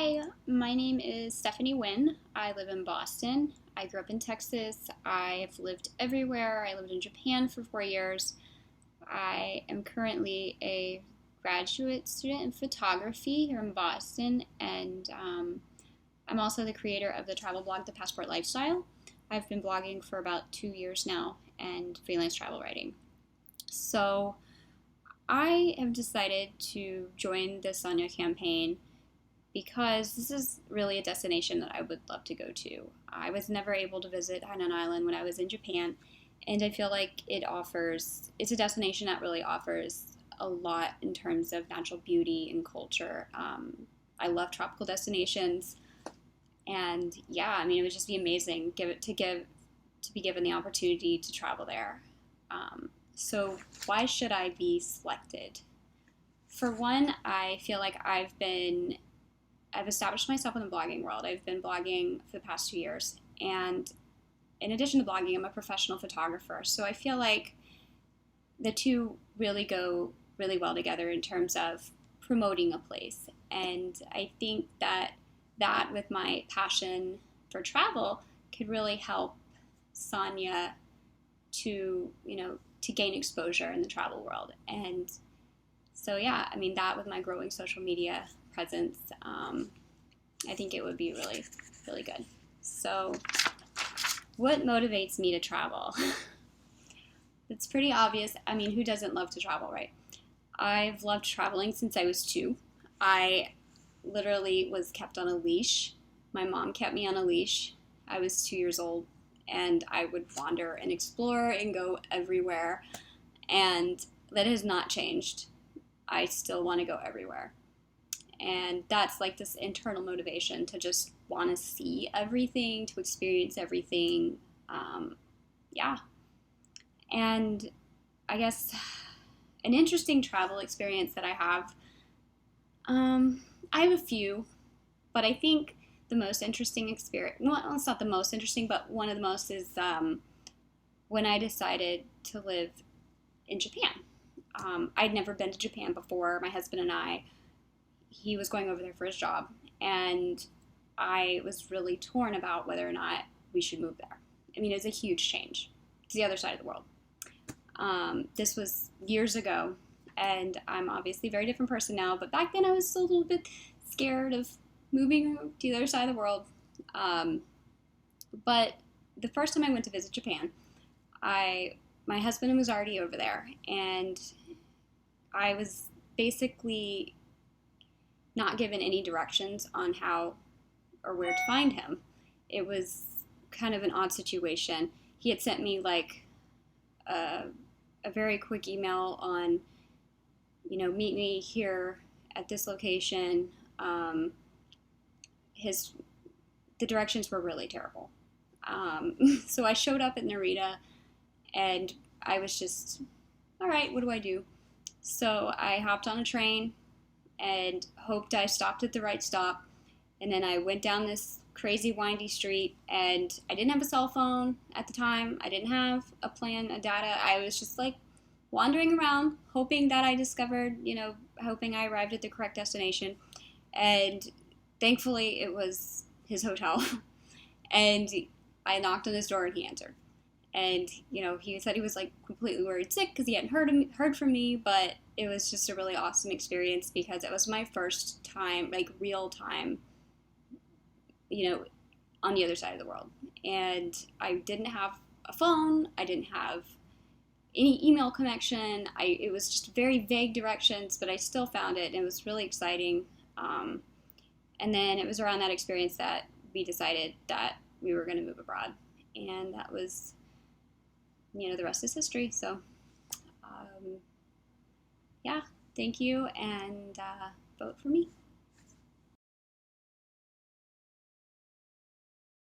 Hi, my name is Stephanie Huynh. I live in Boston. I grew up in Texas. I've lived everywhere. I lived in Japan for 4 years. I am currently a graduate student in photography here in Boston, and I'm also the creator of the travel blog, The Passport Lifestyle. I've been blogging for about 2 years now and freelance travel writing. So I have decided to join the Sanya campaign because this is really a destination that I would love to go to. I was never able to visit Hainan Island when I was in Japan, and I feel like it's a destination that really offers a lot in terms of natural beauty and culture. I love tropical destinations, and yeah, I mean, it would just be amazing to be given the opportunity to travel there. So why should I be selected? For one, I feel like I've established myself in the blogging world. I've been blogging for the past 2 years. And in addition to blogging, I'm a professional photographer. So I feel like the two really go really well together in terms of promoting a place. And I think that with my passion for travel could really help Sanya to gain exposure in the travel world. And so yeah, I mean, that with my growing social media presence, I think it would be really, really good. So what motivates me to travel? It's pretty obvious. I mean, who doesn't love to travel, right? I've loved traveling since I was 2. I literally was kept on a leash. My mom kept me on a leash. I was 2 years old, and I would wander and explore and go everywhere. And that has not changed. I still want to go everywhere. And that's like this internal motivation to just want to see everything, to experience everything. Yeah. And I guess an interesting travel experience that I have a few, but I think the most interesting experience, well, it's not the most interesting, but one of the most is when I decided to live in Japan. I'd never been to Japan before. My husband and he was going over there for his job, and I was really torn about whether or not we should move there. I mean, it was a huge change. It's the other side of the world. This was years ago, and I'm obviously a very different person now, but back then I was still a little bit scared of moving to the other side of the world. But the first time I went to visit Japan, my husband was already over there, and I was basically not given any directions on how or where to find him. It was kind of an odd situation. He had sent me like a very quick email on, meet me here at this location. The directions were really terrible. So I showed up at Narita, and I was just, all right, what do I do? So I hopped on a train and hoped I stopped at the right stop. And then I went down this crazy windy street, and I didn't have a cell phone at the time. I didn't have a plan, a data. I was just like wandering around, hoping that I discovered, hoping I arrived at the correct destination. And thankfully it was his hotel. And I knocked on his door and he answered. And, he said he was like completely worried sick because he hadn't heard from me, but it was just a really awesome experience because it was my first time, like real time, on the other side of the world. And I didn't have a phone. I didn't have any email connection. It was just very vague directions, but I still found it, and it was really exciting. And then it was around that experience that we decided that we were going to move abroad. And that was, the rest is history. So, yeah, thank you, and vote for me.